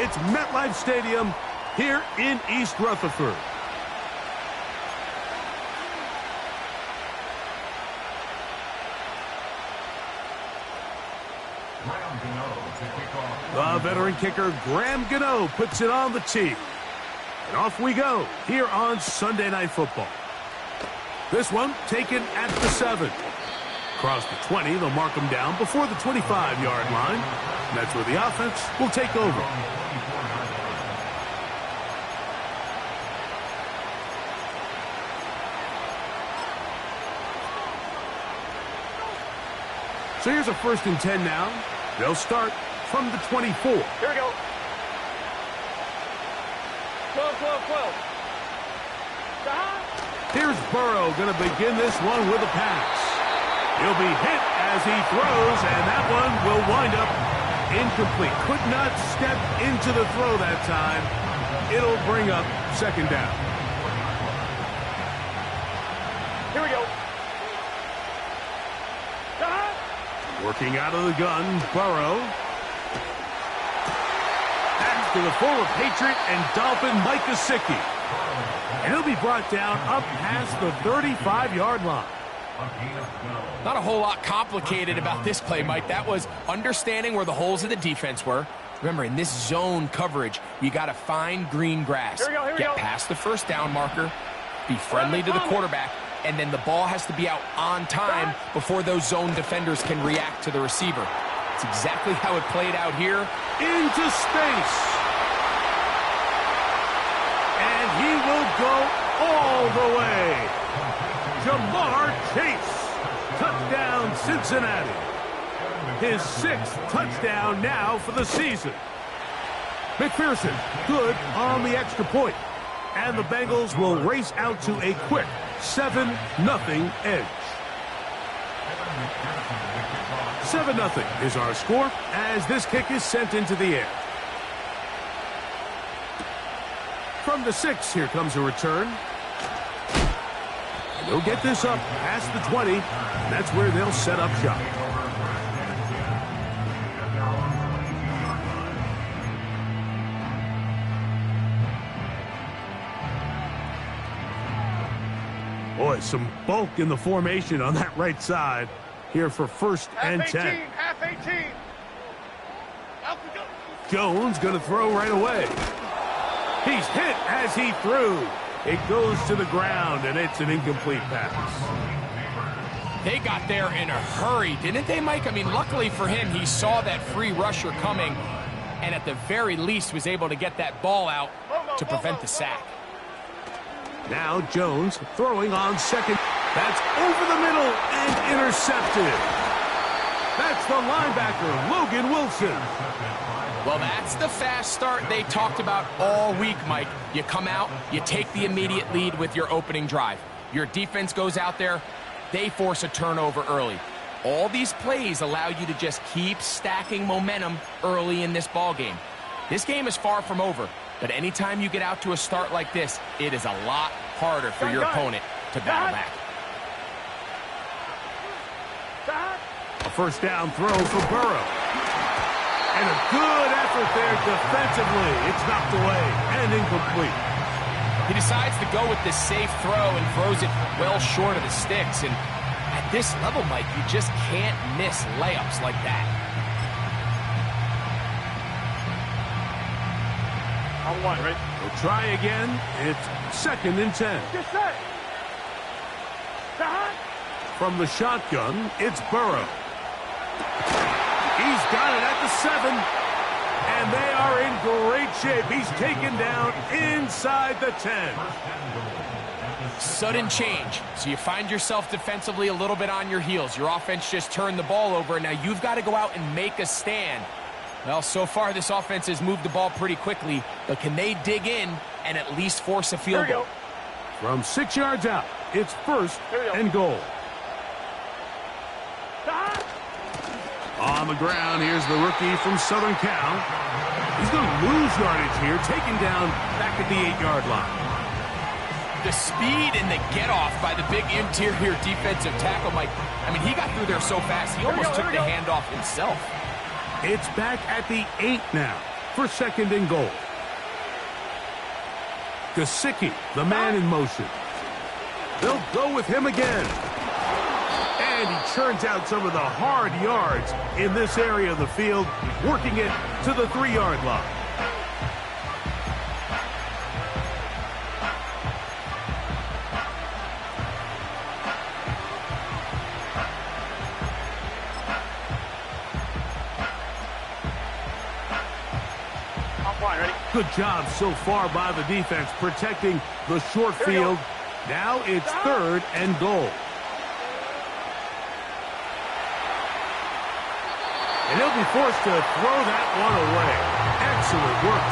It's MetLife Stadium here in East Rutherford. The veteran kicker, Graham Gano, puts it on the tee. And off we go here on Sunday Night Football. This one taken at the 7. Across the 20, they'll mark them down before the 25-yard line. And that's where the offense will take over. So here's a 1st and 10 now. They'll start from the 24. Here we go. 12, 12, 12. Here's Burrow going to begin this one with a pass. He'll be hit as he throws, and that one will wind up incomplete. Could not step into the throw that time. It'll bring up 2nd down. Here we go. Working out of the gun, Burrow. Back to the former Patriot and Dolphin Mike Gesicki. And he'll be brought down up past the 35-yard line. Not a whole lot complicated about this play, Mike. That was understanding where the holes of the defense were. Remember, in this zone coverage, you got to find green grass. Here we go. Get past the 1st down marker, be friendly to the quarterback, and then the ball has to be out on time before those zone defenders can react to the receiver. It's exactly how it played out here. Into space. And he will go all the way. Jamar Chase. Touchdown, Cincinnati. His 6th touchdown now for the season. McPherson, good on the extra point. And the Bengals will race out to a quick 7-0 edge. 7-0 is our score as this kick is sent into the air. From the 6, here comes a return. And they'll get this up past the 20, and that's where they'll set up shop. Boy, some bulk in the formation on that right side here for 1st and 10. Half 18. Jones going to throw right away. He's hit as he threw. It goes to the ground, and it's an incomplete pass. They got there in a hurry, didn't they, Mike? I mean, luckily for him, he saw that free rusher coming, and at the very least was able to get that ball out to prevent the sack. Now Jones throwing on 2nd. That's over the middle and intercepted. That's the linebacker, Logan Wilson. Well, that's the fast start they talked about all week, Mike. You come out, you take the immediate lead with your opening drive. Your defense goes out there, they force a turnover early. All these plays allow you to just keep stacking momentum early in this ball game. This game is far from over, but anytime you get out to a start like this, it is a lot harder for your opponent to battle back. A 1st down throw for Burrow. And a good effort there defensively. It's knocked away and incomplete. He decides to go with this safe throw and throws it well short of the sticks. And at this level, Mike, you just can't miss layups like that. On 1, right? We'll try again. It's 2nd and 10. Get set. From the shotgun, it's Burrow. He's got it at the 7. And they are in great shape. He's taken down inside the 10. Sudden change. So you find yourself defensively a little bit on your heels. Your offense just turned the ball over, and now you've got to go out and make a stand. Well, so far this offense has moved the ball pretty quickly, but can they dig in and at least force a field goal? From 6 yards out, it's 1st and goal. On the ground, here's the rookie from Southern Cal. He's going to lose yardage here, taken down back at the 8-yard line. The speed and the get-off by the big interior defensive tackle, Mike. I mean, he got through there so fast, he almost took the handoff himself. It's back at the 8 now. for 2nd and goal. Gesicki, the man in motion. They'll go with him again. And he churns out some of the hard yards in this area of the field, working it to the 3-yard line. Good job so far by the defense protecting the short field. Now it's 3rd and goal. And he'll be forced to throw that one away. Excellent work.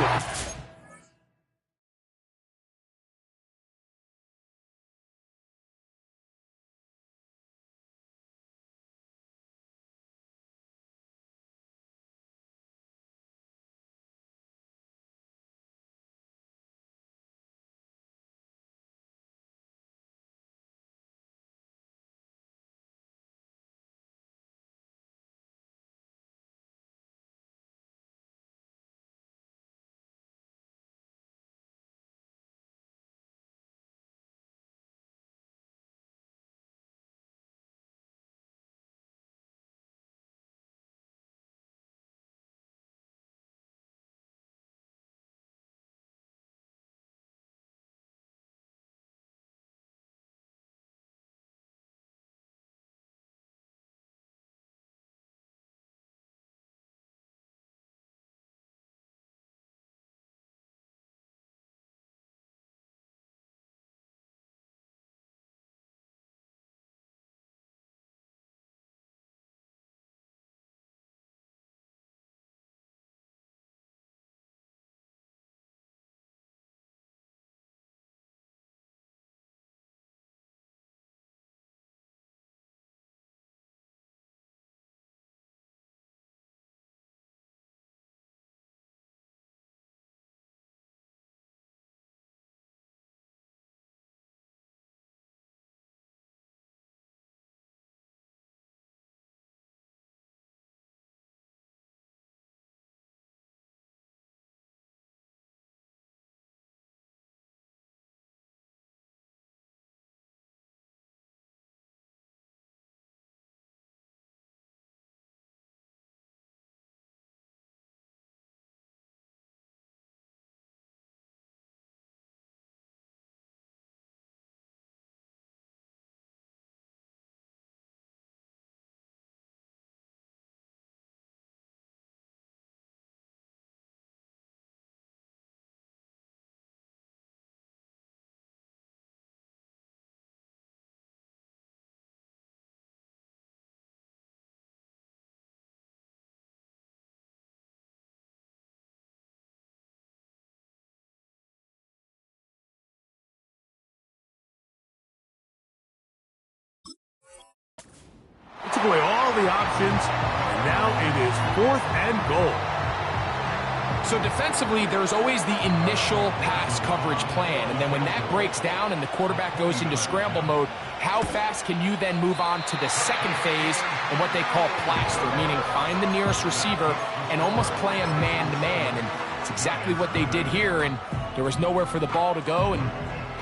It took away all the options, and now it is 4th and goal. So defensively, there's always the initial pass coverage plan, and then when that breaks down and the quarterback goes into scramble mode, how fast can you then move on to the second phase and what they call plaster, meaning find the nearest receiver and almost play him man-to-man, and it's exactly what they did here, and there was nowhere for the ball to go, and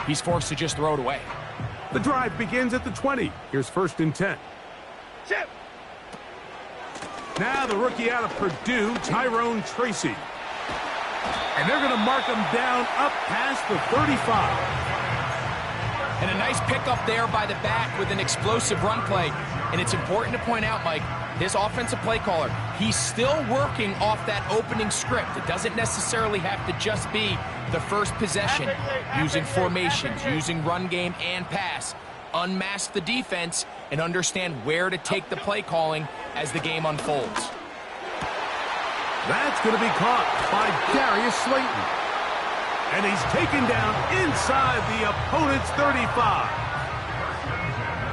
he's forced to just throw it away. The drive begins at the 20. Here's 1st and 10. Chip. Now the rookie out of Purdue, Tyrone Tracy. And they're going to mark him down up past the 35. And a nice pickup there by the back with an explosive run play. And it's important to point out, Mike, this offensive play caller, he's still working off that opening script. It doesn't necessarily have to just be the first possession, using formations, using run game and pass. Unmask the defense and understand where to take the play calling as the game unfolds. That's going to be caught by Darius Slayton. And he's taken down inside the opponent's 35.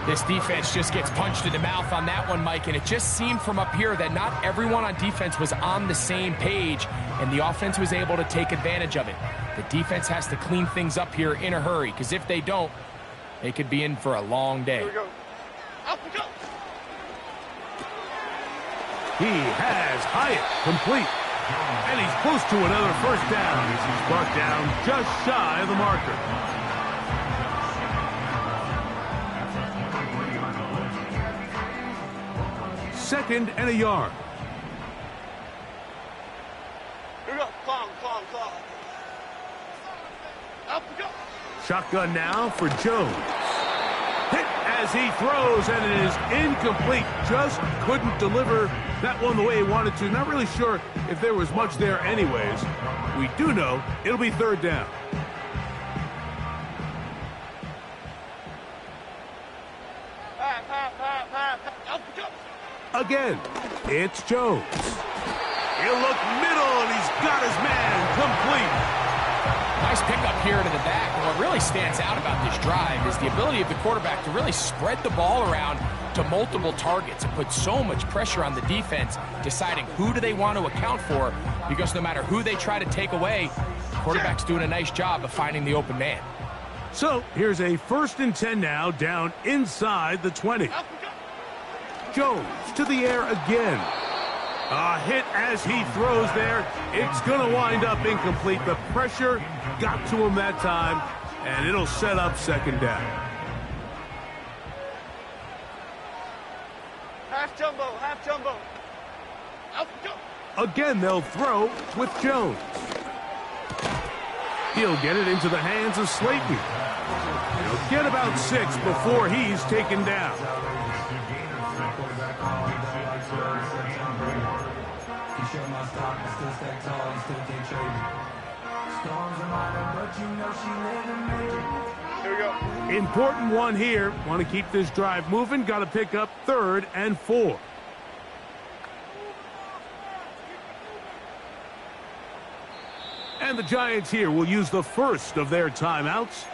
This defense just gets punched in the mouth on that one, Mike, and it just seemed from up here that not everyone on defense was on the same page, and the offense was able to take advantage of it. The defense has to clean things up here in a hurry, because if they don't, they could be in for a long day. Here we go. Up we go. He has Hyatt complete. And he's close to another first down as he's brought down just shy of the marker. Second and a yard. Here we go. Clown. Up we go. Shotgun now for Jones. Hit as he throws, and it is incomplete. Just couldn't deliver that one the way he wanted to. Not really sure if there was much there anyways. We do know it'll be third down. Up we go. Again, it's Jones. He'll look middle, and he's got his man complete. Nice pickup here to the back. And what really stands out about this drive is the ability of the quarterback to really spread the ball around to multiple targets and put so much pressure on the defense, deciding who do they want to account for, because no matter who they try to take away, the quarterback's doing a nice job of finding the open man. So here's a 1st and 10 now, down inside the 20. Up we go. Jones to the air again. A hit as he throws there. It's going to wind up incomplete. The pressure got to him that time, and it'll set up second down. Half jumbo. Up we go. Again, they'll throw with Jones. He'll get it into the hands of Slayton. He'll get about 6 before he's taken down. Here we go. Important one here. Want to keep this drive moving. Got to pick up 3rd and 4. And the Giants here will use the first of their timeouts.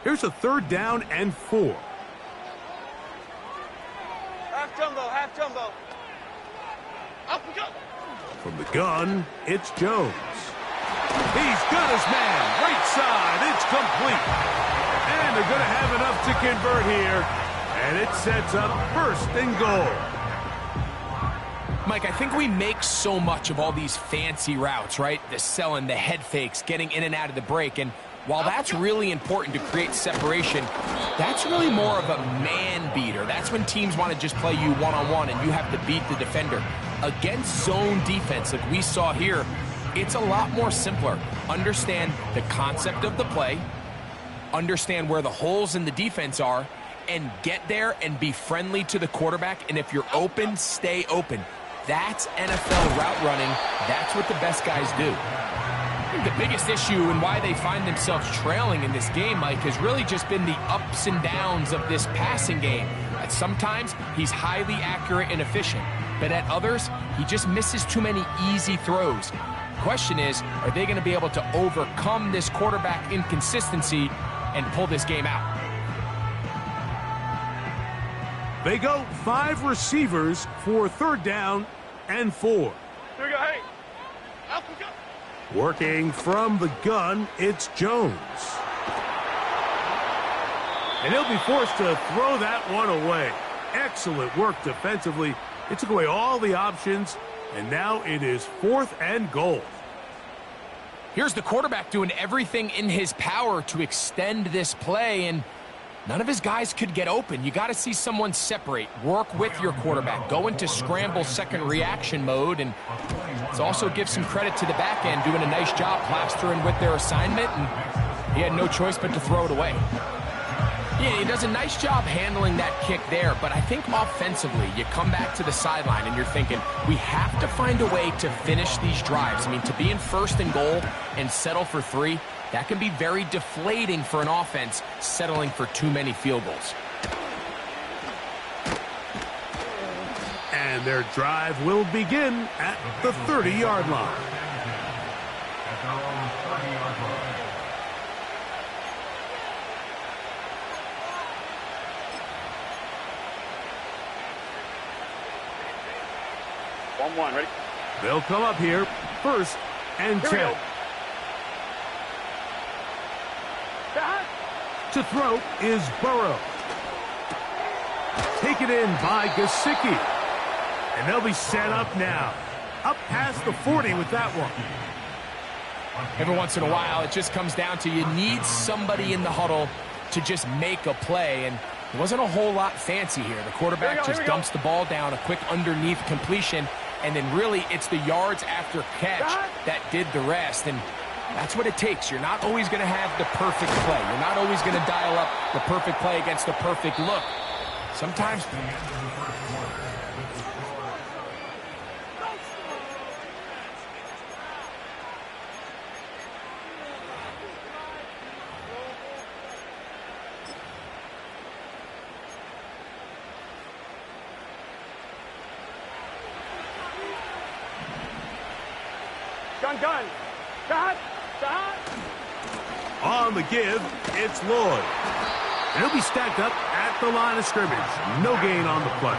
Here's a 3rd down and 4. Half jumbo. Up we go. From the gun, it's Jones. He's got his man. Right side. It's complete. And they're going to have enough to convert here. And it sets up 1st and goal. Mike, I think we make so much of all these fancy routes, right? The selling, the head fakes, getting in and out of the break. And while that's really important to create separation, that's really more of a man beater. That's when teams want to just play you one-on-one and you have to beat the defender. Against zone defense like we saw here, it's a lot more simpler. Understand the concept of the play, understand where the holes in the defense are, and get there and be friendly to the quarterback. And if you're open, stay open. That's NFL route running. That's what the best guys do. I think the biggest issue and why they find themselves trailing in this game, Mike, has really just been the ups and downs of this passing game. At sometimes, he's highly accurate and efficient, but at others, he just misses too many easy throws. Question is, are they going to be able to overcome this quarterback inconsistency and pull this game out? They go 5 receivers for 3rd down and 4. Here we go. Hey. Up we go. Working from the gun, it's Jones. And he'll be forced to throw that one away. Excellent work defensively. It took away all the options, and now it is 4th and goal. Here's the quarterback doing everything in his power to extend this play, and none of his guys could get open. You got to see someone separate, work with your quarterback, go into scramble second reaction mode, and let's also give some credit to the back end doing a nice job plastering with their assignment, and he had no choice but to throw it away. Yeah, he does a nice job handling that kick there, but I think offensively, you come back to the sideline and you're thinking, we have to find a way to finish these drives. I mean, to be in 1st and goal and settle for 3, that can be very deflating for an offense settling for too many field goals. And their drive will begin at the 30-yard line. One, ready? They'll come up here, 1st and 10. To throw is Burrow. Taken in by Gesicki. And they'll be set up now. Up past the 40 with that one. Every once in a while, it just comes down to you need somebody in the huddle to just make a play. And it wasn't a whole lot fancy here. The quarterback just dumps the ball down, a quick underneath completion. And then really it's the yards after catch that did the rest. And that's what it takes. You're not always going to have the perfect play. You're not always going to dial up the perfect play against the perfect look. Sometimes... Gun. On the give, it's Lloyd. And he'll be stacked up at the line of scrimmage. No gain on the play.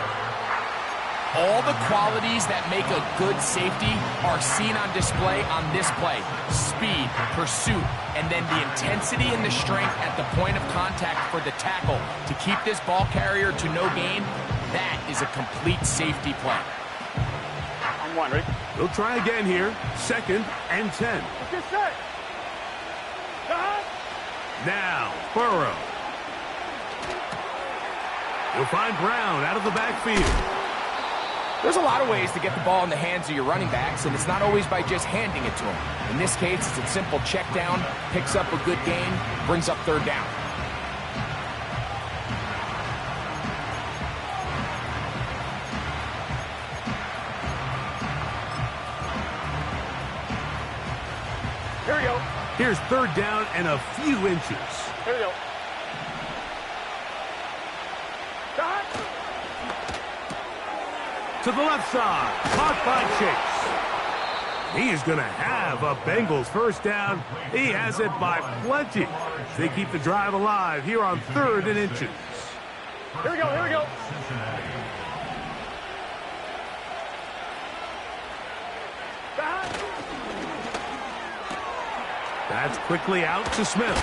All the qualities that make a good safety are seen on display on this play. Speed, pursuit, and then the intensity and the strength at the point of contact for the tackle to keep this ball carrier to no gain. That is a complete safety play. On one, Rick. They'll try again here. 2nd and 10. Get set. Now, Burrow. You'll find Brown out of the backfield. There's a lot of ways to get the ball in the hands of your running backs, and it's not always by just handing it to them. In this case, it's a simple check down, picks up a good gain, brings up 3rd down. Here we go. Here's 3rd down and a few inches. Here we go. To the left side, caught by Chase. He is going to have a Bengals 1st down. He has it by plenty. They keep the drive alive here on 3rd and inches. Here we go. That's quickly out to Smith.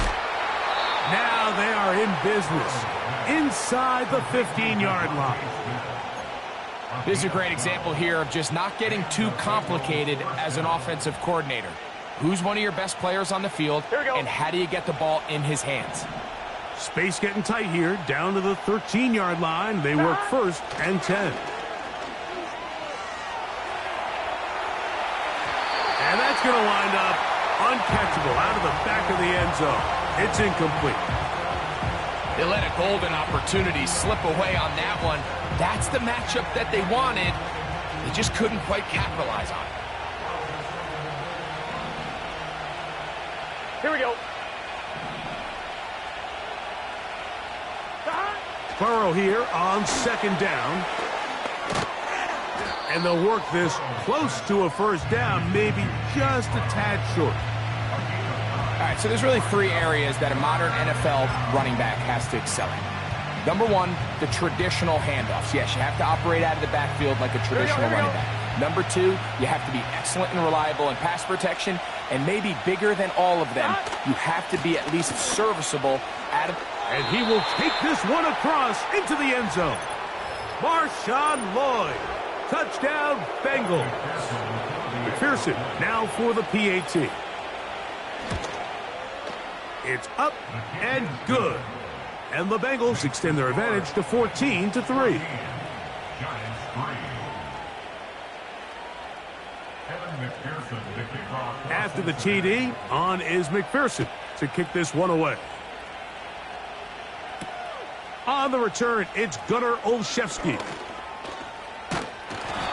Now they are in business inside the 15-yard line. This is a great example here of just not getting too complicated as an offensive coordinator. Who's one of your best players on the field, and how do you get the ball in his hands? Space getting tight here, down to the 13-yard line. They work 1st and 10. And that's going to wind up uncatchable out of the back of the end zone. It's incomplete. They let a golden opportunity slip away on that one. That's the matchup that they wanted. They just couldn't quite capitalize on it. Here we go. Burrow here on 2nd down. And they'll work this close to a 1st down, maybe just a tad short. All right, so there's really 3 areas that a modern NFL running back has to excel in. Number 1, the traditional handoffs. Yes, you have to operate out of the backfield like a traditional running back. Number 2, you have to be excellent and reliable in pass protection, and maybe bigger than all of them, you have to be at least serviceable out of... And he will take this one across into the end zone. Marshawn Lloyd. Touchdown, Bengals. McPherson now for the PAT. It's up and good. And the Bengals extend their advantage to 14-3. After the TD, on is McPherson to kick this one away. On the return, it's Gunnar Olszewski.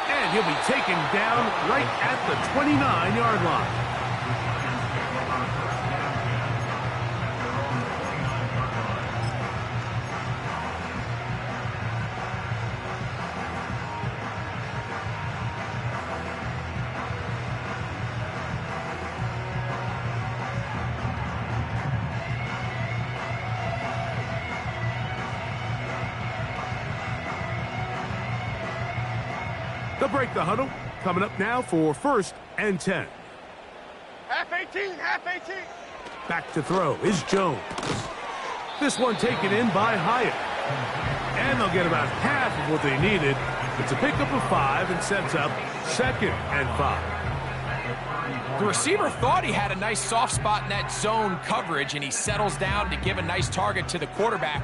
And he'll be taken down right at the 29-yard line. They'll break the huddle. Coming up now for 1st and 10. Half 18. Back to throw is Jones. This one taken in by Hyatt. And they'll get about half of what they needed. It's a pickup of 5 and sets up 2nd and 5. The receiver thought he had a nice soft spot in that zone coverage, and he settles down to give a nice target to the quarterback.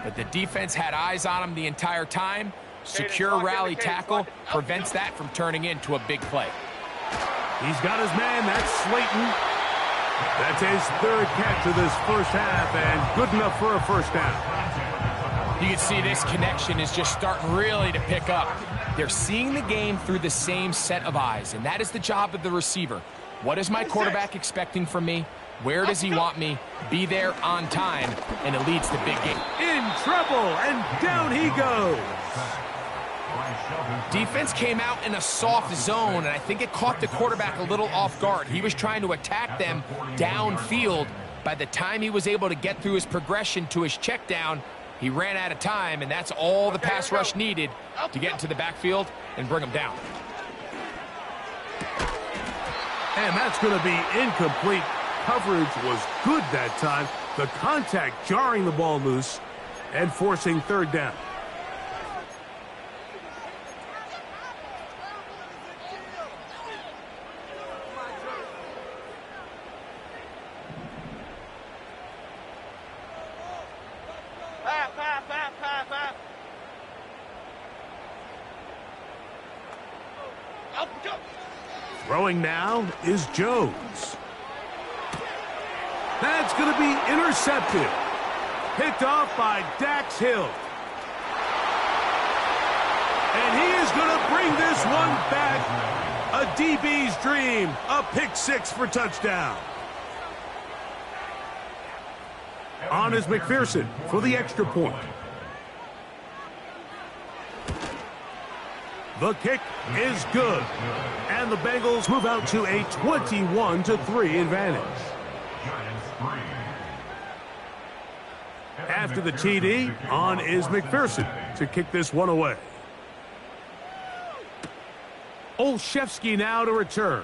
But the defense had eyes on him the entire time. Secure rally tackle prevents that from turning into a big play. He's got his man. That's Slayton. That's his 3rd catch of this first half, and good enough for a first down. You can see this connection is just starting really to pick up. They're seeing the game through the same set of eyes, and that is the job of the receiver. What is my quarterback expecting from me? Where does he want me? Be there on time, and it leads to big game. In trouble, and down he goes. Defense came out in a soft zone, and I think it caught the quarterback a little off guard. He was trying to attack them downfield. By the time he was able to get through his progression to his check down, he ran out of time, and that's all the pass rush needed to get into the backfield and bring him down. And that's going to be incomplete. Coverage was good that time. The contact jarring the ball loose and forcing 3rd down. Throwing now is Jones. That's going to be intercepted. Picked off by Dax Hill. And he is going to bring this one back. A DB's dream. A pick 6 for touchdown. On is McPherson for the extra point. The kick is good. And the Bengals move out to a 21-3 advantage. After the TD, on is McPherson to kick this one away. Olszewski now to return.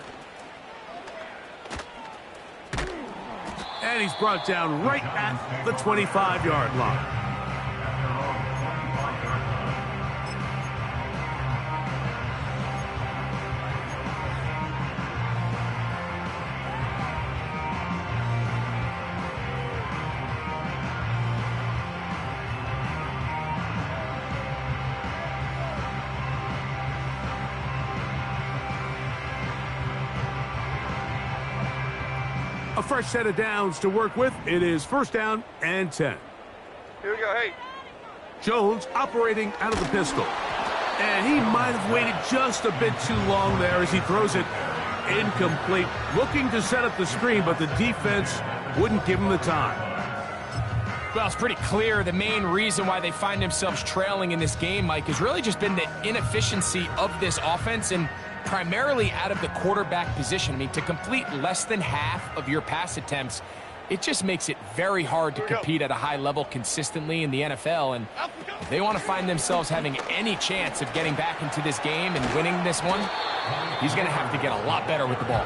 And he's brought down right at the 25-yard line. A fresh set of downs to work with. It is 1st down and 10. Here we go, hey. Jones operating out of the pistol. And he might have waited just a bit too long there as he throws it incomplete. Looking to set up the screen, but the defense wouldn't give him the time. Well, it's pretty clear the main reason why they find themselves trailing in this game, Mike, has really just been the inefficiency of this offense and primarily out of the quarterback position. I mean, to complete less than half of your pass attempts, it just makes it very hard to compete at a high level consistently in the NFL. And if they want to find themselves having any chance of getting back into this game and winning this one, he's going to have to get a lot better with the ball.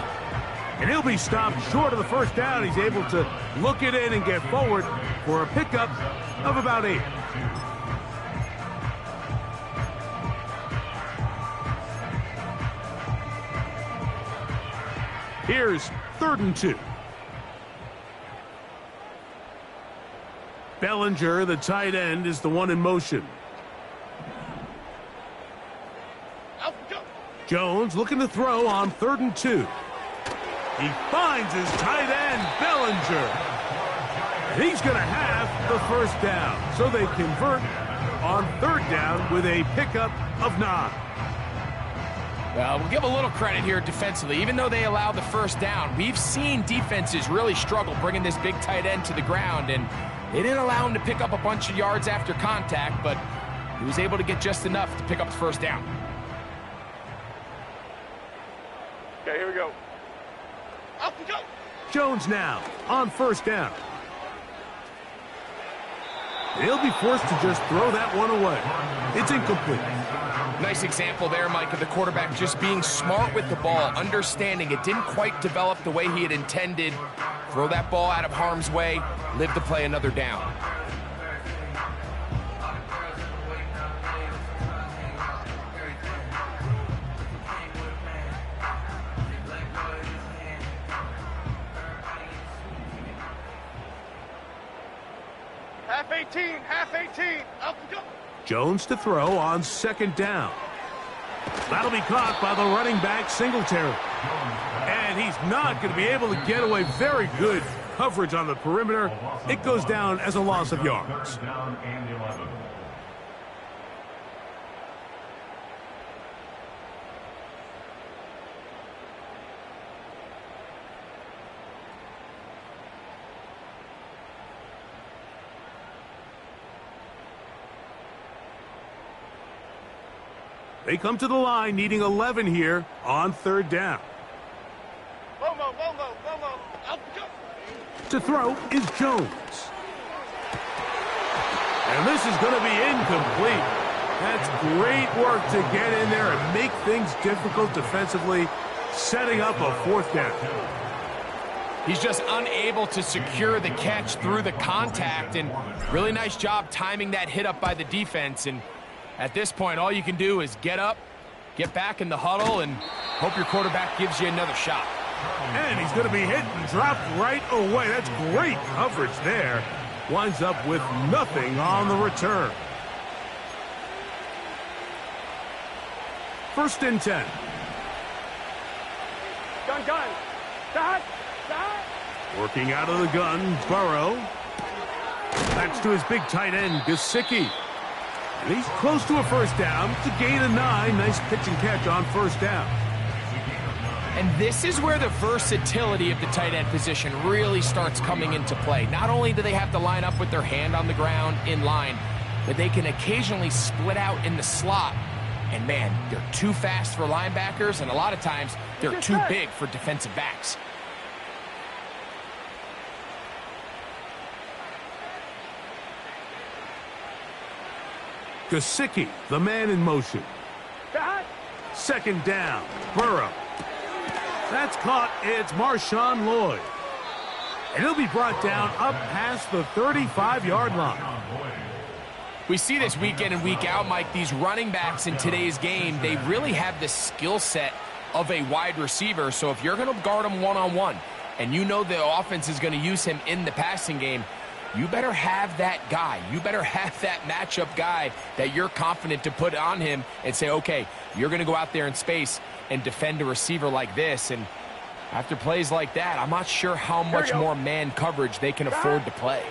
And he'll be stopped short of the 1st down. He's able to look it in and get forward for a pickup of about 8. Here's 3rd and 2. Bellinger, the tight end, is the one in motion. Jones looking to throw on 3rd and 2. He finds his tight end, Bellinger. And he's going to have the 1st down. So they convert on 3rd down with a pickup of 9. Well, we'll give a little credit here defensively. Even though they allowed the 1st down, we've seen defenses really struggle bringing this big tight end to the ground, and they didn't allow him to pick up a bunch of yards after contact, but he was able to get just enough to pick up the 1st down. Okay, here we go. Up we go. Jones now on 1st down. He'll be forced to just throw that one away. It's incomplete. Nice example there, Mike, of the quarterback just being smart with the ball, understanding it didn't quite develop the way he had intended. Throw that ball out of harm's way, live to play another down. Half 18, half 18. Up and go. Jones to throw on second down. That'll be caught by the running back, Singletary. And he's not going to be able to get away. Very good coverage on the perimeter. It goes down as a loss of yards. They come to the line needing 11 here on third down. Lomo. Up and go. To throw is Jones. And this is going to be incomplete. That's great work to get in there and make things difficult defensively, setting up a fourth down. He's just unable to secure the catch through the contact, and really nice job timing that hit up by the defense. And at this point, all you can do is get up, get back in the huddle, and hope your quarterback gives you another shot. And he's going to be hit and dropped right away. That's great coverage there. Winds up with nothing on the return. First and 10. Gun. Dot. Working out of the gun, Burrow. That's to his big tight end, Gesicki. And he's close to a first down. It's a gain of 9. Nice pitch and catch on first down. And this is where the versatility of the tight end position really starts coming into play. Not only do they have to line up with their hand on the ground in line, but they can occasionally split out in the slot. And man, they're too fast for linebackers, and a lot of times they're too big for defensive backs. Gesicki, the man in motion. Second down, Burrow. That's caught. It's Marshawn Lloyd. And he'll be brought down up past the 35-yard line. We see this week in and week out, Mike. These running backs in today's game, they really have the skill set of a wide receiver. So if you're going to guard him one-on-one, and you know the offense is going to use him in the passing game, you better have that guy. You better have that matchup guy that you're confident to put on him and say, okay, you're going to go out there in space and defend a receiver like this. And after plays like that, I'm not sure how much more man coverage they can afford to play.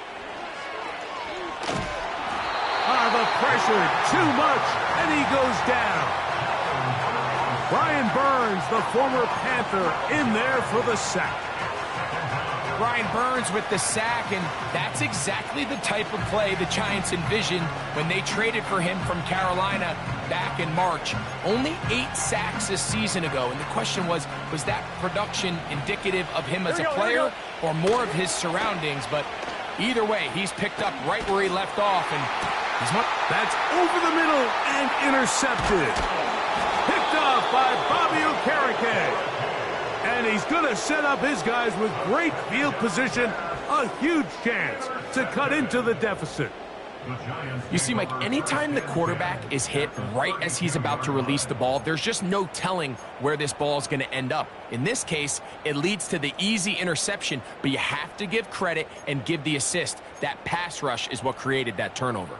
The pressure, too much, and he goes down. Brian Burns, the former Panther, in there for the sack. Brian Burns with the sack, and that's exactly the type of play the Giants envisioned when they traded for him from Carolina back in March. Only 8 sacks a season ago, and the question was that production indicative of him as a player or more of his surroundings? But either way, he's picked up right where he left off, and that's over the middle and intercepted. Picked off by Bobby Okereke. And he's going to set up his guys with great field position. A huge chance to cut into the deficit. You see, Mike, anytime the quarterback is hit right as he's about to release the ball, there's just no telling where this ball is going to end up. In this case, it leads to the easy interception, but you have to give credit and give the assist. That pass rush is what created that turnover.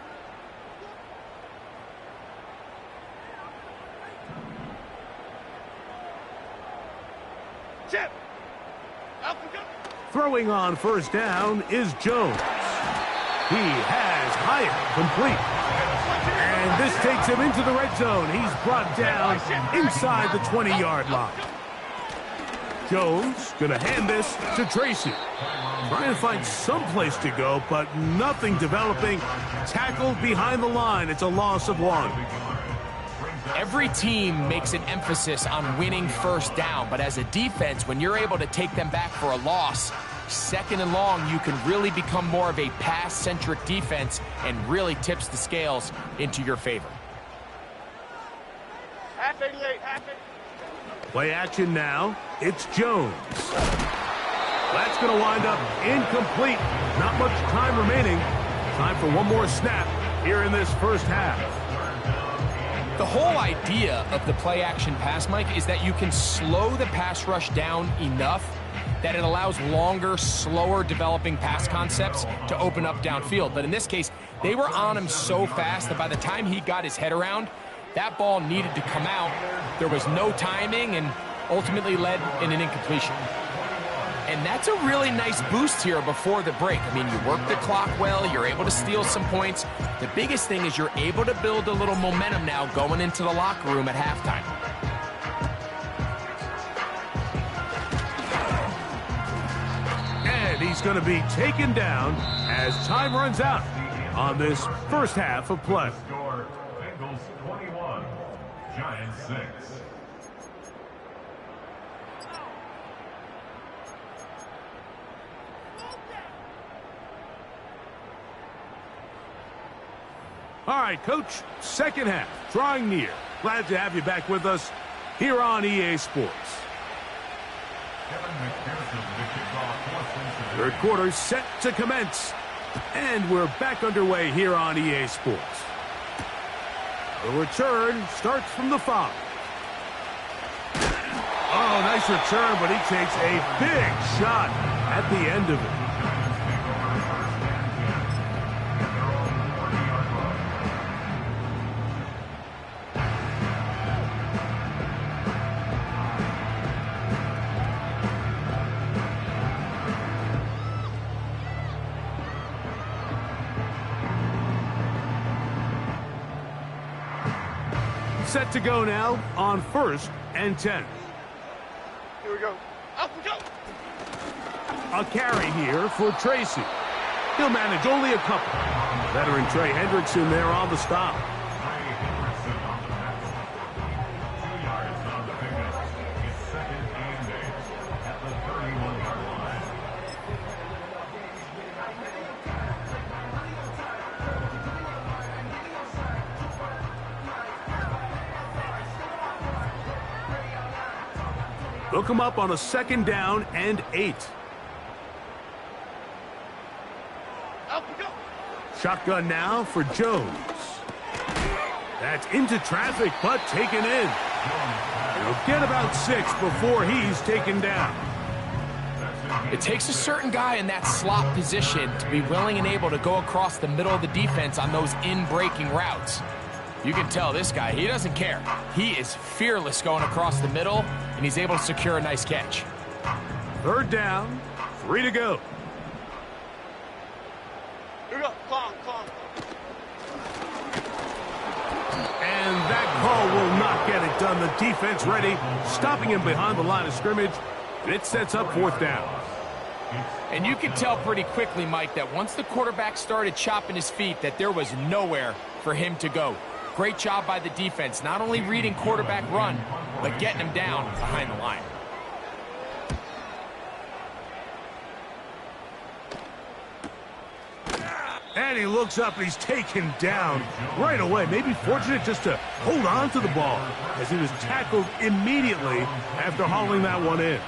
Throwing on first down is Jones. He has Hyatt complete. And this takes him into the red zone. He's brought down inside the 20-yard line. Jones going to hand this to Tracy. Trying to find some place to go, but nothing developing. Tackled behind the line. It's a loss of 1. Every team makes an emphasis on winning first down, but as a defense, when you're able to take them back for a loss, second and long, you can really become more of a pass-centric defense and really tips the scales into your favor. Half 88, half 88. Play action now. It's Jones. That's going to wind up incomplete. Not much time remaining. Time for one more snap here in this first half. The whole idea of the play-action pass, Mike, is that you can slow the pass rush down enough that it allows longer, slower developing pass concepts to open up downfield. But in this case, they were on him so fast that by the time he got his head around, that ball needed to come out. There was no timing and ultimately led in an incompletion. And that's a really nice boost here before the break. I mean, you work the clock well, you're able to steal some points. The biggest thing is you're able to build a little momentum now going into the locker room at halftime. And he's going to be taken down as time runs out on this first half of play. Score, Bengals 21, Giants 6. All right, Coach, second half, drawing near. Glad to have you back with us here on EA Sports. Third quarter set to commence, and we're back underway here on EA Sports. The return starts from the 5. Oh, nice return, but he takes a big shot at the end of it. Set to go now on 1st and 10. Here we go. Up we go. A carry here for Tracy. He'll manage only a couple. Veteran Trey Hendrickson there on the stop. They'll come up on a 2nd down and 8. Up we go. Shotgun now for Jones. That's into traffic, but taken in. He'll get about 6 before he's taken down. It takes a certain guy in that slot position to be willing and able to go across the middle of the defense on those in-breaking routes. You can tell this guy, he doesn't care. He is fearless going across the middle, and he's able to secure a nice catch. 3rd down, 3 to go. Here we go. Clong. And that call will not get it done. The defense ready, stopping him behind the line of scrimmage. And it sets up 4th down. And you can tell pretty quickly, Mike, that once the quarterback started chopping his feet, that there was nowhere for him to go. Great job by the defense, not only reading quarterback run, but getting him down behind the line. And he looks up and he's taken down right away. Maybe fortunate just to hold on to the ball as he was tackled immediately after hauling that one in.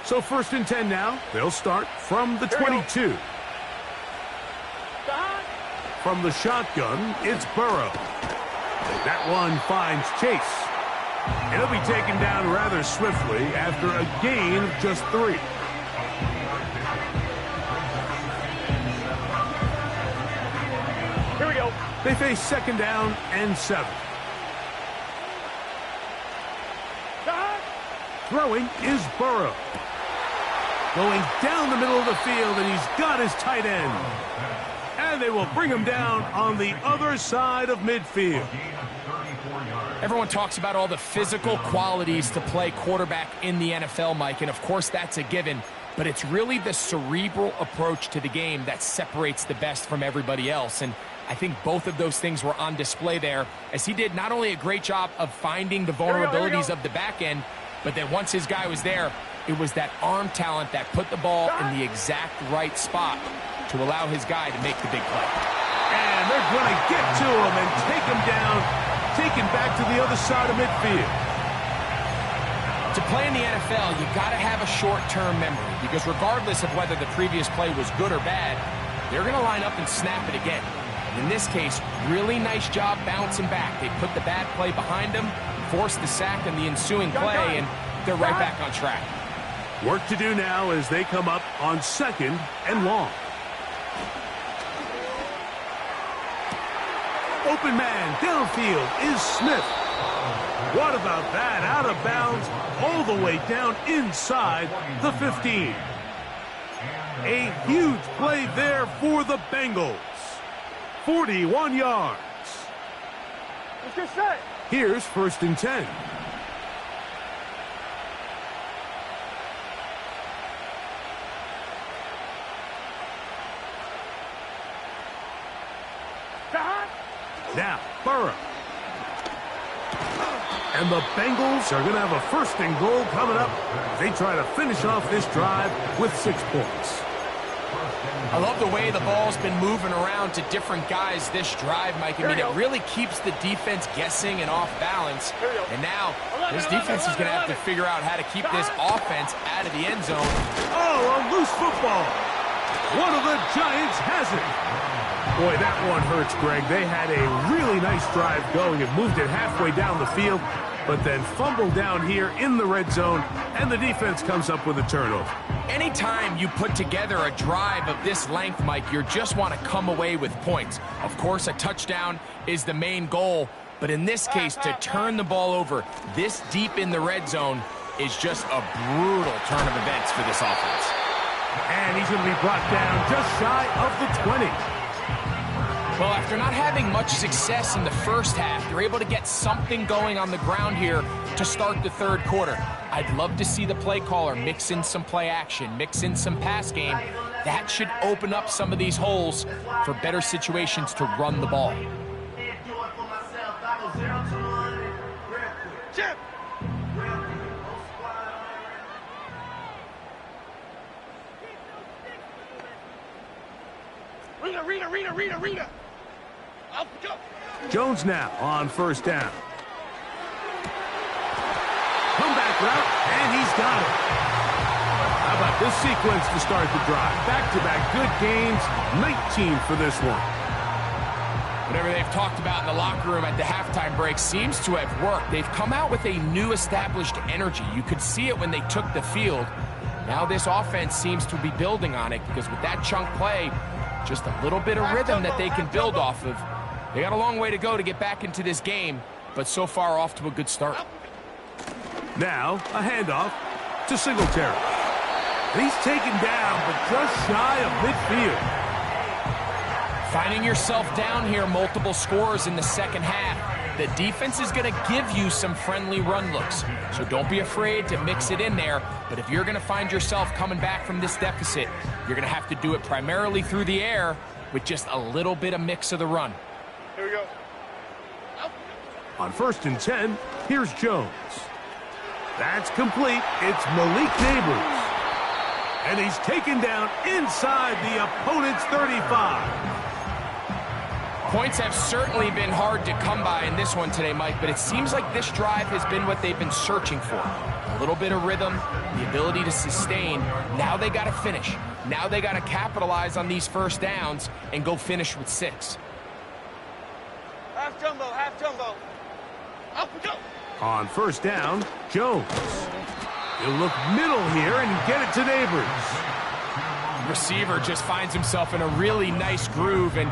So 1st and 10 now. They'll start from the 22. From the shotgun, it's Burrow. That one finds Chase. And he'll be taken down rather swiftly after a gain of just 3. Here we go. They face 2nd down and 7. Throwing is Burrow. Going down the middle of the field, and he's got his tight end. And they will bring him down on the other side of midfield. Everyone talks about all the physical qualities to play quarterback in the NFL, Mike, and of course that's a given, but it's really the cerebral approach to the game that separates the best from everybody else, and I think both of those things were on display there, as he did not only a great job of finding the vulnerabilities of the back end, but then once his guy was there, it was that arm talent that put the ball in the exact right spot to allow his guy to make the big play. And they're going to get to him and take him down, take him back to the other side of midfield. To play in the NFL, you got to have a short-term memory, because regardless of whether the previous play was good or bad, they're going to line up and snap it again. In this case, really nice job bouncing back. They put the bad play behind them, forced the sack in the ensuing play, and they're right back on track. Work to do now as they come up on 2nd and long. Open man downfield is Smith. What about that? Out of bounds all the way down inside the 15. A huge play there for the Bengals. 41 yards. Let's get set. Here's 1st and 10. Now, Burrow. And the Bengals are going to have a 1st and goal coming up. They try to finish off this drive with 6 points. I love the way the ball's been moving around to different guys this drive, Mike. I mean, it really keeps the defense guessing and off balance. And now, this defense is going to have to figure out how to keep this offense out of the end zone. Oh, a loose football. One of the Giants has it. Boy, that one hurts, Greg. They had a really nice drive going and moved it halfway down the field, but then fumbled down here in the red zone, and the defense comes up with a turnover. Anytime you put together a drive of this length, Mike, you just want to come away with points. Of course, a touchdown is the main goal, but in this case, to turn the ball over this deep in the red zone is just a brutal turn of events for this offense. And he's going to be brought down just shy of the 20. Well, after not having much success in the first half, they're able to get something going on the ground here to start the 3rd quarter. I'd love to see the play caller mix in some play action, mix in some pass game. That should open up some of these holes for better situations to run the ball. Chip. Rita. Up, go. Jones now on 1st down. Comeback route, and he's got it. How about this sequence to start the drive? Back-to-back good gains, 19 for this one. Whatever they've talked about in the locker room at the halftime break seems to have worked. They've come out with a new established energy. You could see it when they took the field. Now this offense seems to be building on it because with that chunk play, just a little bit of rhythm that they can build off of. They got a long way to go to get back into this game, but so far off to a good start. Now, a handoff to Singletary. And he's taken down, but just shy of midfield. Finding yourself down here, multiple scores in the 2nd half. The defense is going to give you some friendly run looks, so don't be afraid to mix it in there. But if you're going to find yourself coming back from this deficit, you're going to have to do it primarily through the air with just a little bit of mix of the run. Here we go. On 1st and 10, here's Jones. That's complete. It's Malik Neighbors. And he's taken down inside the opponent's 35. Points have certainly been hard to come by in this one today, Mike, but it seems like this drive has been what they've been searching for. A little bit of rhythm, the ability to sustain. Now they got to finish. Now they got to capitalize on these 1st downs and go finish with 6. Half jumbo. Up we go. On 1st down, Jones. He'll look middle here and get it to Neighbors. Receiver just finds himself in a really nice groove, and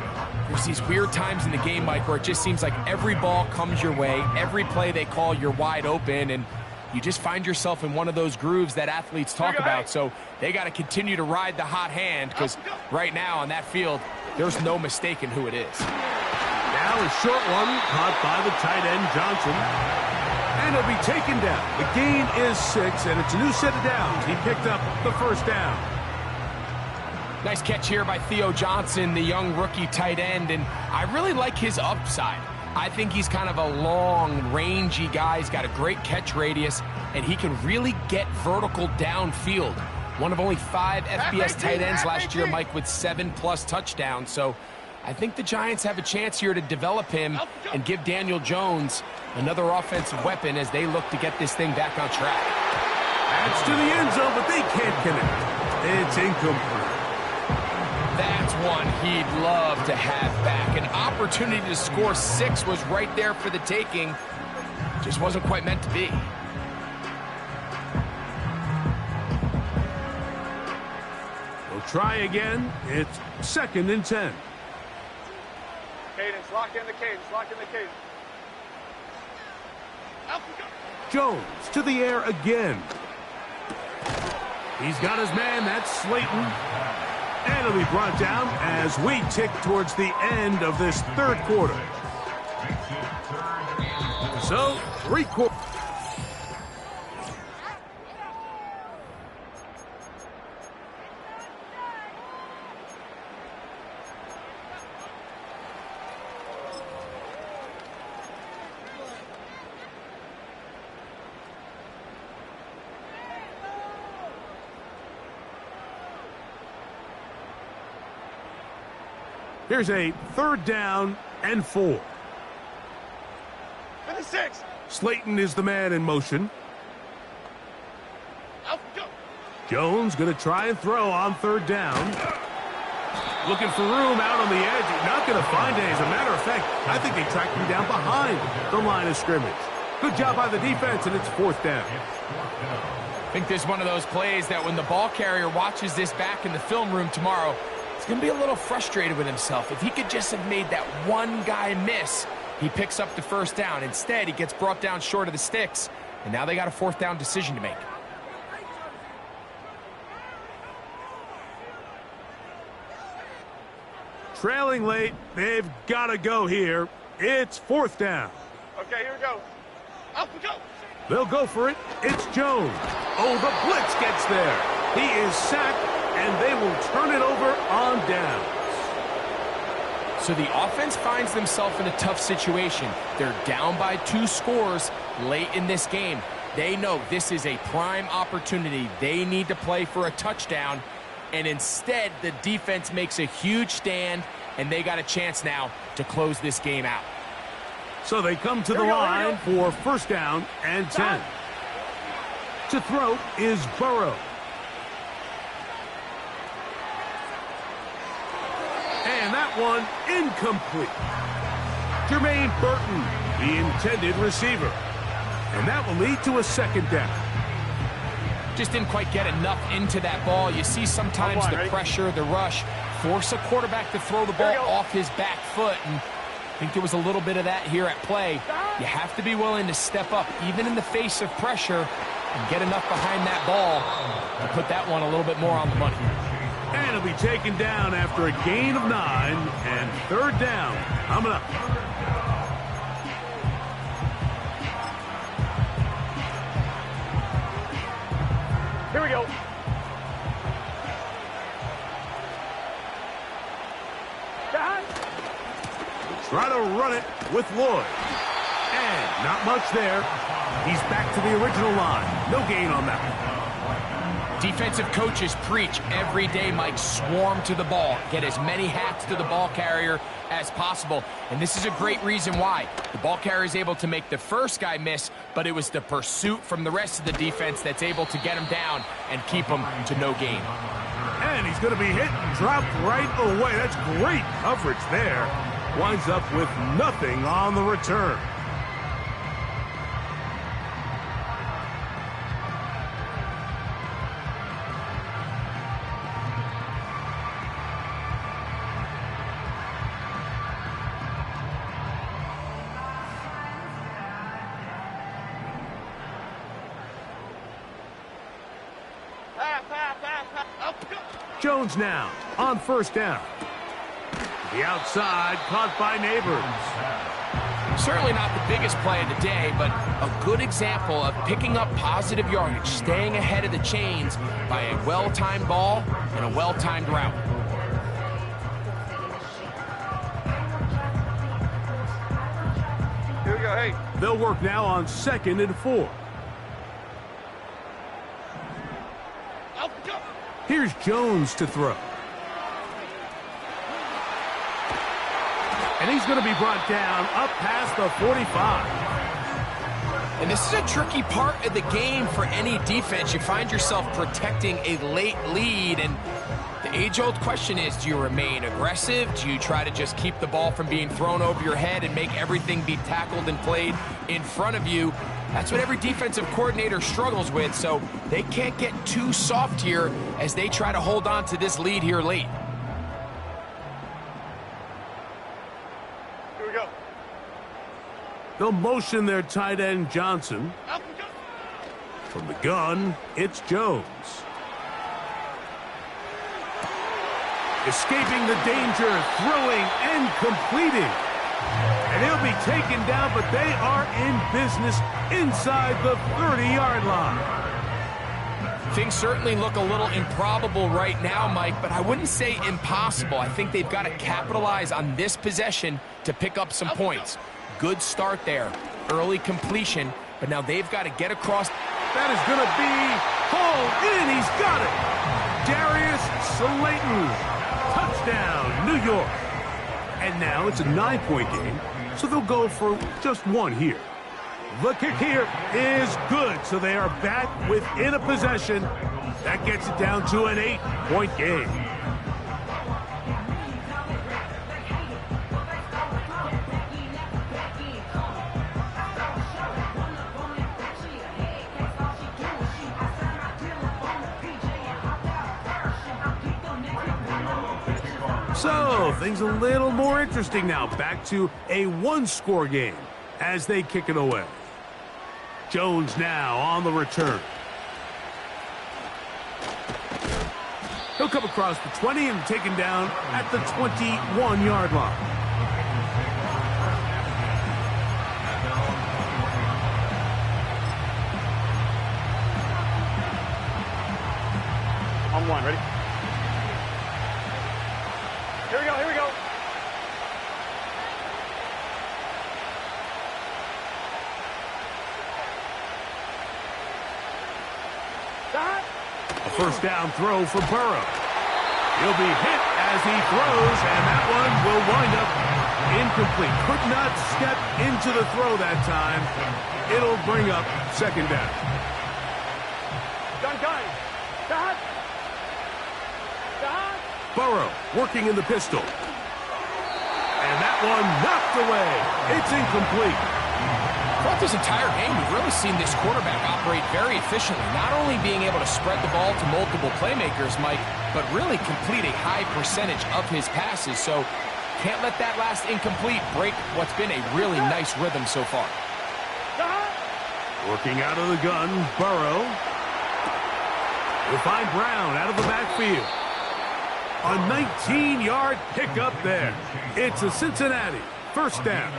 there's these weird times in the game, Mike, where it just seems like every ball comes your way, every play they call, you're wide open, and you just find yourself in one of those grooves that athletes talk about. So they got to continue to ride the hot hand, because right now on that field, there's no mistaking who it is. Now a short one caught by the tight end, Johnson. And it'll be taken down. The gain is 6, and it's a new set of downs. He picked up the 1st down. Nice catch here by Theo Johnson, the young rookie tight end, and I really like his upside. I think he's kind of a long, rangy guy. He's got a great catch radius, and he can really get vertical downfield. One of only 5 FBS tight ends last year, Mike, with 7+ touchdowns. So I think the Giants have a chance here to develop him and give Daniel Jones another offensive weapon as they look to get this thing back on track. That's to the end zone, but they can't connect. It's incomplete. That's one he'd love to have back. An opportunity to score 6 was right there for the taking. Just wasn't quite meant to be. We'll try again. It's 2nd and 10. Cadence, lock in the cadence, lock in the cadence. Out we go. Jones to the air again. He's got his man, that's Slayton. And he'll be brought down as we tick towards the end of this 3rd quarter. So, 3 quarters. Here's a 3rd down and 4. 56. Slayton is the man in motion. Out we go. Jones going to try and throw on 3rd down. Looking for room out on the edge. Not going to find it. As a matter of fact, I think they tracked him down behind the line of scrimmage. Good job by the defense, and it's 4th down. I think there's one of those plays that when the ball carrier watches this back in the film room tomorrow, he's going to be a little frustrated with himself. If he could just have made that one guy miss, he picks up the 1st down. Instead, he gets brought down short of the sticks, and now they got a 4th down decision to make. Trailing late, they've got to go here. It's 4th down. Okay, here we go. Out we go. They'll go for it. It's Jones. Oh, the blitz gets there. He is sacked, and they will turn it over on downs. So the offense finds themselves in a tough situation. They're down by 2 scores late in this game. They know this is a prime opportunity. They need to play for a touchdown, and instead the defense makes a huge stand, and they got a chance now to close this game out. So they come to the line for 1st down and 10. To throw is Burrow. And that one incomplete. Jermaine Burton, the intended receiver. And that will lead to a 2nd down. Just didn't quite get enough into that ball. You see sometimes the pressure, the rush, force a quarterback to throw the ball off his back foot. And I think there was a little bit of that here at play. You have to be willing to step up, even in the face of pressure, and get enough behind that ball and put that one a little bit more on the money. And he'll be taken down after a gain of 9 and 3rd down. Coming up. Here we go. Try to run it with Lloyd. And not much there. He's back to the original line. No gain on that one. Defensive coaches preach every day, Mike, swarm to the ball. Get as many hats to the ball carrier as possible. And this is a great reason why. The ball carrier is able to make the first guy miss, but it was the pursuit from the rest of the defense that's able to get him down and keep him to no gain. And he's going to be hit and dropped right away. That's great coverage there. Winds up with nothing on the return. Jones now on 1st down. The outside caught by Neighbors. Certainly not the biggest play of the day, but a good example of picking up positive yardage, staying ahead of the chains by a well-timed ball and a well-timed route. Here we go, hey. They'll work now on 2nd and 4. Out we go. Here's Jones to throw. And he's going to be brought down up past the 45. And this is a tricky part of the game for any defense. You find yourself protecting a late lead, and The age-old question is, do you remain aggressive? Do you try to just keep the ball from being thrown over your head and make everything be tackled and played in front of you? That's what every defensive coordinator struggles with, so they can't get too soft here as they try to hold on to this lead here late. Here we go. They'll motion their tight end Johnson. Out and go. From the gun, it's Jones. Escaping the danger, throwing and completing. And he'll be taken down, but they are in business inside the 30-yard line. Things certainly look a little improbable right now, Mike, but I wouldn't say impossible. I think they've got to capitalize on this possession to pick up some points. Good start there. Early completion, but now they've got to get across. That is going to be hauled in. He's got it. Darius Slayton. Touchdown, New York. And now it's a 9-point game, so they'll go for just one here. The kick here is good, so they are back within a possession. That gets it down to an 8-point game. So, things a little more interesting now. Back to a one-score game as they kick it away. Jones now on the return. He'll come across the 20 and taken down at the 21-yard line. On one, ready? Here we go, here we go. A first down throw for Burrow. He'll be hit as he throws, and that one will wind up incomplete. Could not step into the throw that time. It'll bring up second down. Gun. Burrow working in the pistol. And that one knocked away. It's incomplete. Throughout this entire game, we've really seen this quarterback operate very efficiently, not only being able to spread the ball to multiple playmakers, Mike, but really complete a high percentage of his passes. So can't let that last incomplete break what's been a really nice rhythm so far. Working out of the gun, Burrow. We'll find Brown out of the backfield. A 19-yard pickup there. It's a Cincinnati first down.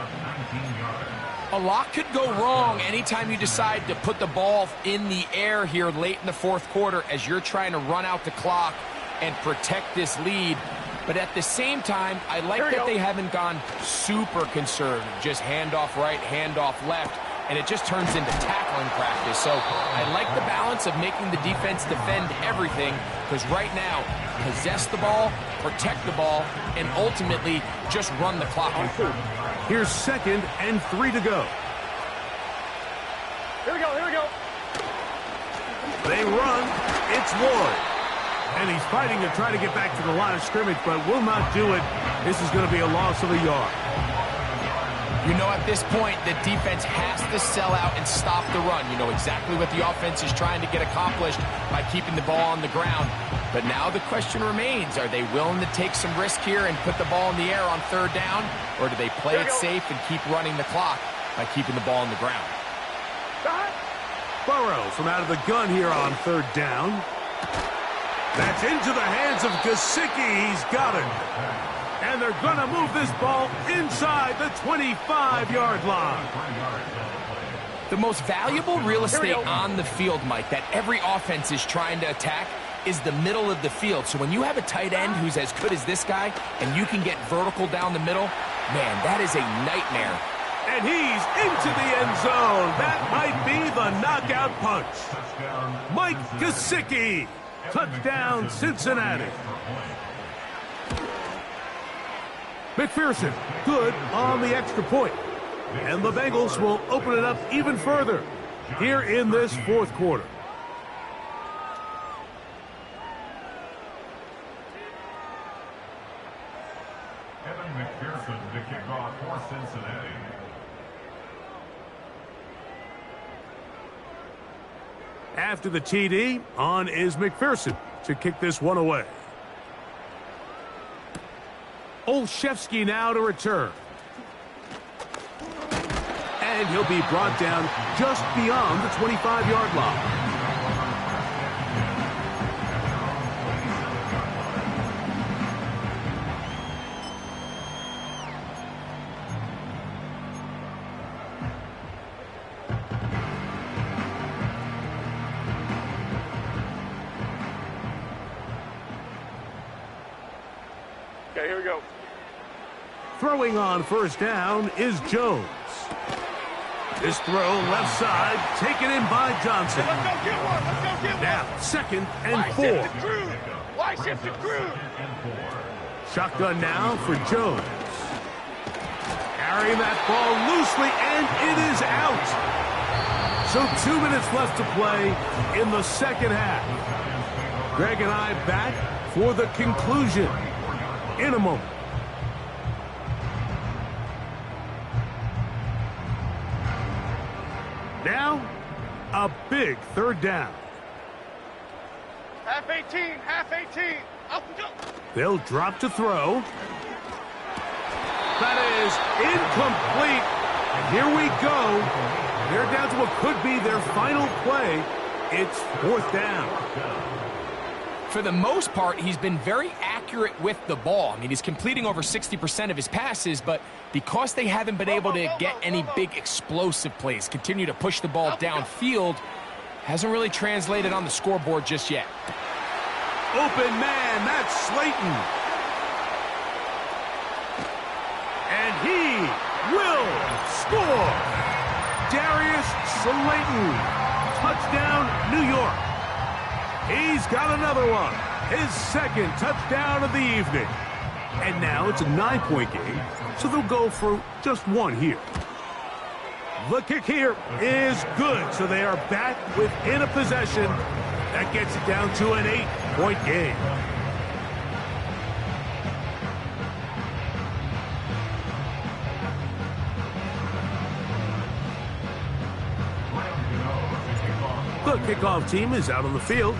A lot could go wrong anytime you decide to put the ball in the air here late in the fourth quarter as you're trying to run out the clock and protect this lead. But at the same time, I like that they haven't gone super conservative. Just handoff right, handoff left, and it just turns into tackling practice. So I like the balance of making the defense defend everything, because right now, possess the ball, protect the ball, and ultimately just run the clock. Here's 2nd and 3 to go. Here we go. They run. It's Lloyd. And he's fighting to try to get back to the line of scrimmage, but will not do it. This is going to be a loss of a yard. You know, at this point, the defense has to sell out and stop the run. You know exactly what the offense is trying to get accomplished by keeping the ball on the ground. But now the question remains, are they willing to take some risk here and put the ball in the air on third down? Or do they play it safe and keep running the clock by keeping the ball on the ground? Burrow from out of the gun here on third down. That's into the hands of Gesicki. He's got it. And they're going to move this ball inside the 25-yard line. The most valuable real estate on the field, Mike, that every offense is trying to attack is the middle of the field. So when you have a tight end who's as good as this guy and you can get vertical down the middle, man, that is a nightmare. And he's into the end zone. That might be the knockout punch. Mike Gesicki. Touchdown, Cincinnati. McPherson, good on the extra point. And the Bengals will open it up even further here in this fourth quarter. After the TD, on is McPherson to kick this one away. Olszewski now to return. And he'll be brought down just beyond the 25-yard line. Okay, here we go. Throwing on first down is Jones. This throw left side, taken in by Johnson. Let's go get one. Let's go get one. Now, 2nd and Why 4. shift the crew? Why shift the crew? Shotgun now for Jones. Carrying that ball loosely, and it is out. So 2 minutes left to play in the second half. Greg and I back for the conclusion in a moment. Now, a big third down. Half 18, half 18. Up we go. They'll drop to throw. That is incomplete. And here we go. They're down to what could be their final play. It's 4th down. For the most part, he's been very accurate with the ball. I mean, he's completing over 60% of his passes, but because they haven't been able to get any big explosive plays, continue to push the ball downfield, hasn't really translated on the scoreboard just yet. Open man, that's Slayton. And he will score. Darius Slayton. Touchdown, New York. He's got another one. His 2nd touchdown of the evening. And now it's a 9-point game, so they'll go for just one here. The kick here is good, so they are back within a possession. That gets it down to an 8-point game. The kickoff team is out on the field,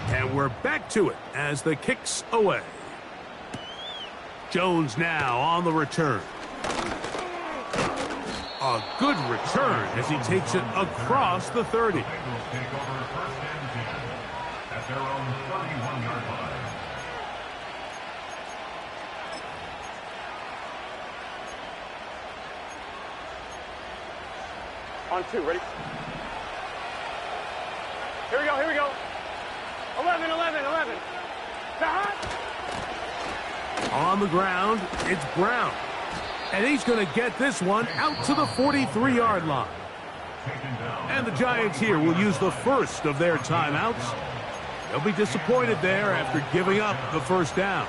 and we're back to it as the kick's away. Jones now on the return. A good return as he takes it across the 30. At their own 31-yard line. On 2, ready? Here we go, here we go. 11, 11, 11. On the ground, it's Brown. And he's going to get this one out to the 43-yard line. And the Giants here will use the first of their timeouts. They'll be disappointed there after giving up the first down.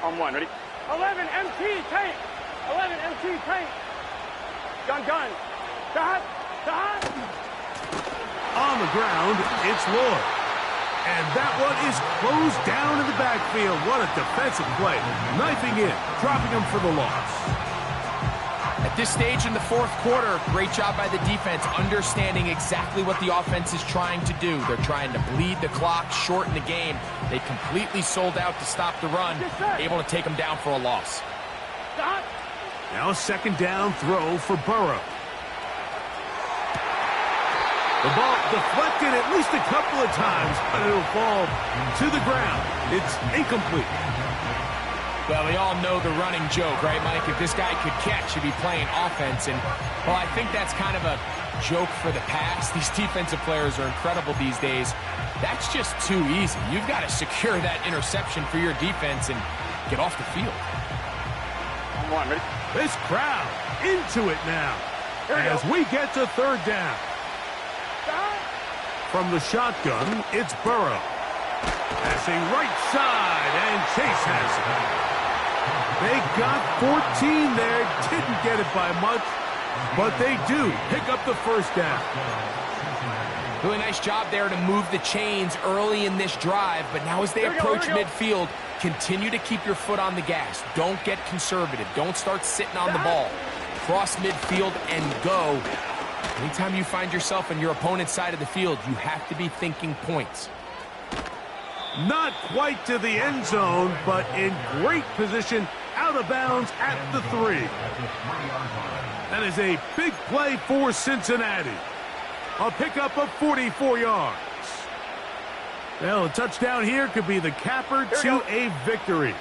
On 1, ready? 11, MT, tank. 11, MT, tank. Gun. Dot. On the ground, it's Lloyd. And that one is closed down in the backfield. What a defensive play. Knifing in, dropping him for the loss. At this stage in the 4th quarter, great job by the defense, understanding exactly what the offense is trying to do. They're trying to bleed the clock, shorten the game. They completely sold out to stop the run, able to take them down for a loss. Now a 2nd down throw for Burrow. The ball deflected at least a couple of times, but it'll fall to the ground. It's incomplete. Well, we all know the running joke, right, Mike? If this guy could catch, he'd be playing offense. And, well, I think that's kind of a joke for the past. These defensive players are incredible these days. That's just too easy. You've got to secure that interception for your defense and get off the field. On 1, ready? This crowd into it now as we get to 3rd down. From the shotgun, it's Burrow. Passing right side, and Chase has it. They got 14 there, didn't get it by much, but they do pick up the first down. Really nice job there to move the chains early in this drive, but now as they approach midfield, continue to keep your foot on the gas. Don't get conservative. Don't start sitting on the ball. Cross midfield and go. Anytime you find yourself on your opponent's side of the field, you have to be thinking points. Not quite to the end zone, but in great position out of bounds at the 3. That is a big play for Cincinnati. A pickup of 44 yards. Well, a touchdown here could be the capper to a victory.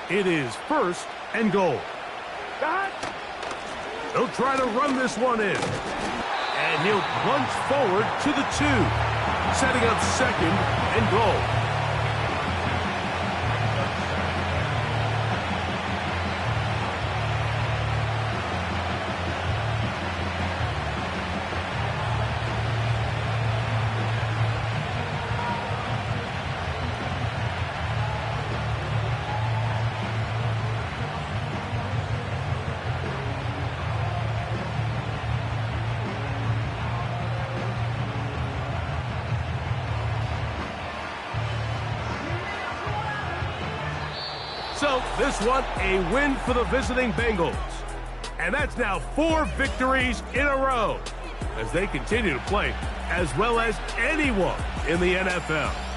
It is 1st and goal. He'll try to run this one in. And he'll plunge forward to the 2, setting up 2nd and goal. So this one, a win for the visiting Bengals. And that's now 4 victories in a row as they continue to play as well as anyone in the NFL.